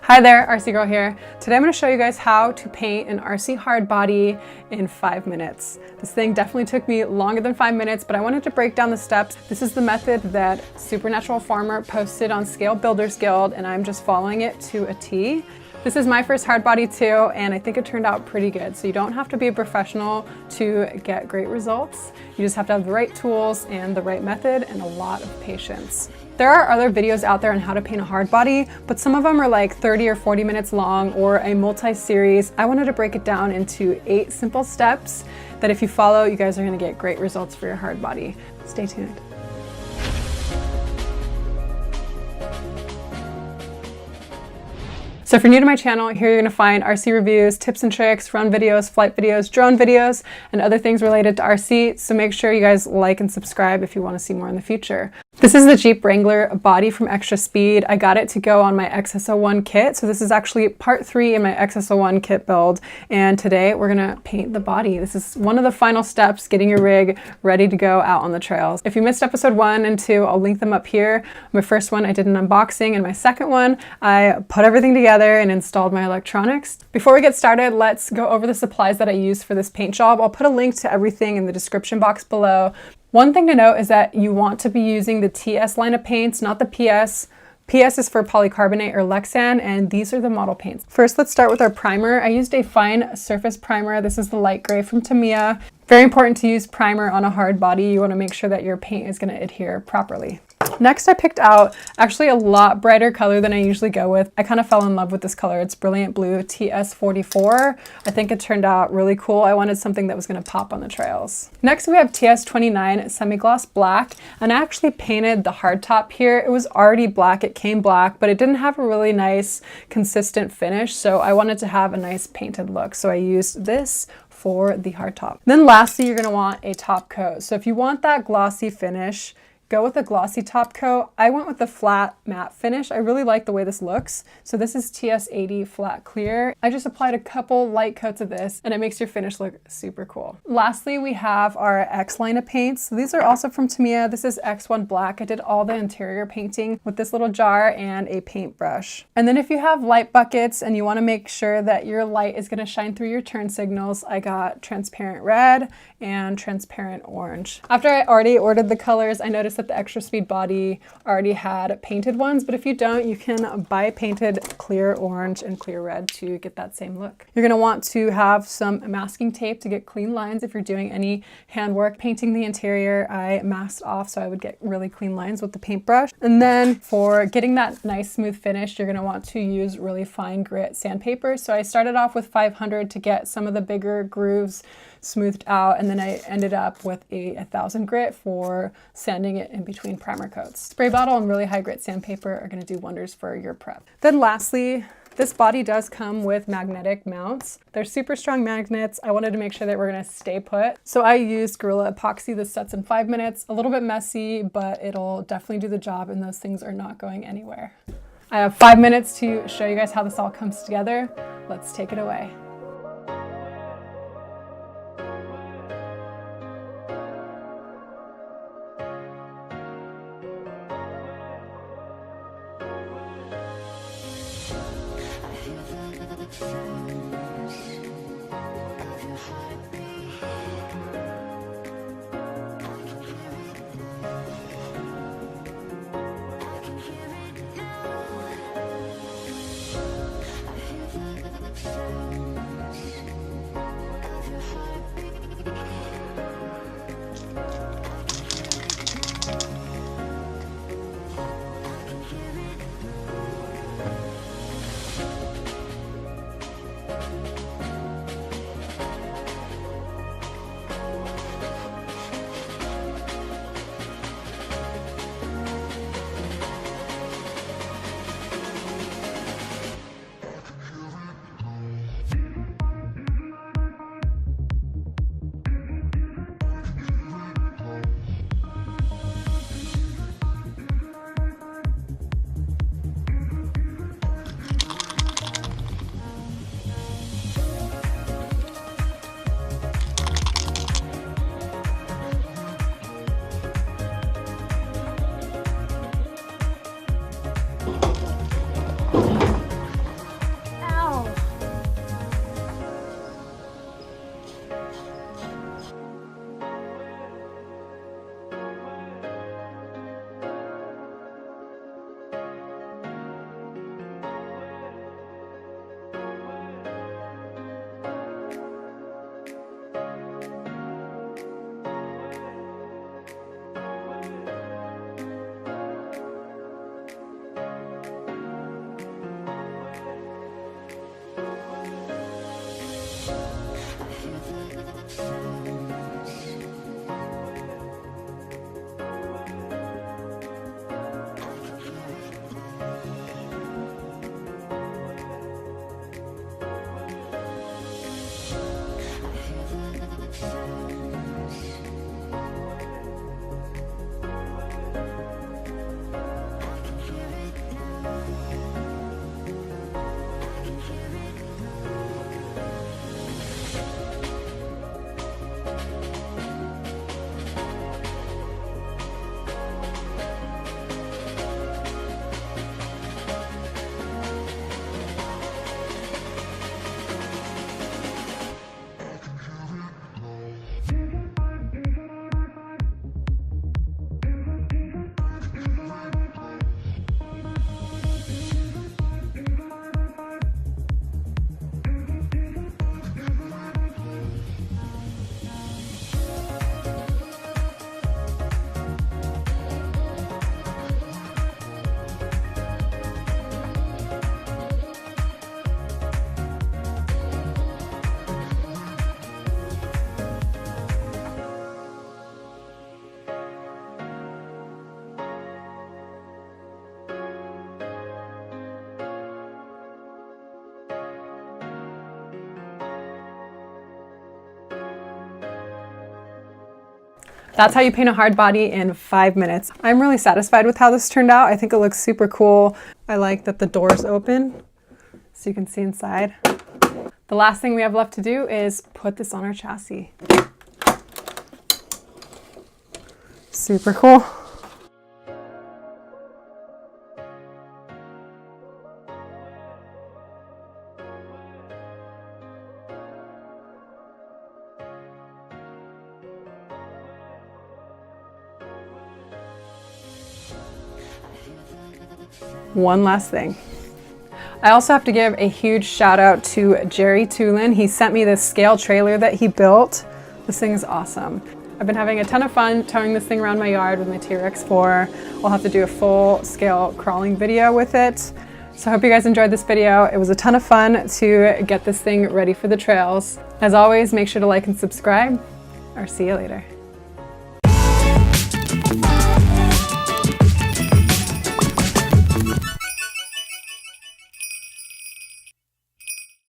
Hi there, RC Girl here. Today I'm going to show you guys how to paint an RC hard body in 5 minutes. This thing definitely took me longer than 5 minutes, but I wanted to break down the steps. This is the method that Supernatural Farmer posted on Scale Builders Guild, and I'm just following it to a T. This is my first hard body too, and I think it turned out pretty good. So you don't have to be a professional to get great results. You just have to have the right tools and the right method and a lot of patience. There are other videos out there on how to paint a hard body, but some of them are like 30 or 40 minutes long or a multi-series. I wanted to break it down into 8 simple steps that if you follow, you guys are gonna get great results for your hard body. Stay tuned. So if you're new to my channel, here you're going to find RC reviews, tips and tricks, run videos, flight videos, drone videos, and other things related to RC. So make sure you guys like and subscribe if you want to see more in the future. This is the Jeep Wrangler body from Xtra Speed. I got it to go on my XS01 kit. So this is actually part 3 in my XS01 kit build. And today we're going to paint the body. This is one of the final steps, getting your rig ready to go out on the trails. If you missed episode 1 and 2, I'll link them up here. My first one, I did an unboxing, and my second one, I put everything together and installed my electronics. Before we get started, let's go over the supplies that I used for this paint job. I'll put a link to everything in the description box below. One thing to note is that you want to be using the TS line of paints, not the PS. PS is for polycarbonate or Lexan, and these are the model paints. First, let's start with our primer. I used a fine surface primer. This is the light gray from Tamiya. Very important to use primer on a hard body. You want to make sure that your paint is going to adhere properly. Next, I picked out actually a lot brighter color than I usually go with. I kind of fell in love with this color. It's Brilliant Blue TS44. I think it turned out really cool. I wanted something that was going to pop on the trails. Next, we have TS29 Semi-Gloss Black, and I actually painted the hard top here. It was already black. It came black, but it didn't have a really nice, consistent finish, so I wanted to have a nice painted look. So I used this for the hard top. Then lastly, you're going to want a top coat. So if you want that glossy finish, go with a glossy top coat. I went with the flat matte finish. I really like the way this looks. So this is TS80 Flat Clear. I just applied a couple light coats of this, and it makes your finish look super cool. Lastly, we have our X line of paints. So these are also from Tamiya. This is X1 Black. I did all the interior painting with this little jar and a paintbrush. And then if you have light buckets and you want to make sure that your light is going to shine through your turn signals, I got transparent red and transparent orange. After I already ordered the colors, I noticed that the Xtra Speed body already had painted ones, but if you don't, you can buy painted clear orange and clear red to get that same look. You're gonna want to have some masking tape to get clean lines if you're doing any handwork. Painting the interior, I masked off so I would get really clean lines with the paintbrush. And then for getting that nice smooth finish, you're gonna want to use really fine grit sandpaper. So I started off with 500 to get some of the bigger grooves smoothed out, and then I ended up with a 1000 grit for sanding it in between primer coats. Spray bottle and really high grit sandpaper are going to do wonders for your prep. Then lastly, this body does come with magnetic mounts. They're super strong magnets. I wanted to make sure that we're going to stay put. So I used Gorilla Epoxy. This sets in 5 minutes. A little bit messy, but it'll definitely do the job, and those things are not going anywhere. I have 5 minutes to show you guys how this all comes together. Let's take it away. That's how you paint a hard body in 5 minutes. I'm really satisfied with how this turned out. I think it looks super cool. I like that the door's open so you can see inside. The last thing we have left to do is put this on our chassis. Super cool. One last thing. I also have to give a huge shout out to Jerry Tulin. He sent me this scale trailer that he built. This thing is awesome. I've been having a ton of fun towing this thing around my yard with my TRX4. We'll have to do a full scale crawling video with it. So I hope you guys enjoyed this video. It was a ton of fun to get this thing ready for the trails. As always, make sure to like and subscribe. I'll see you later.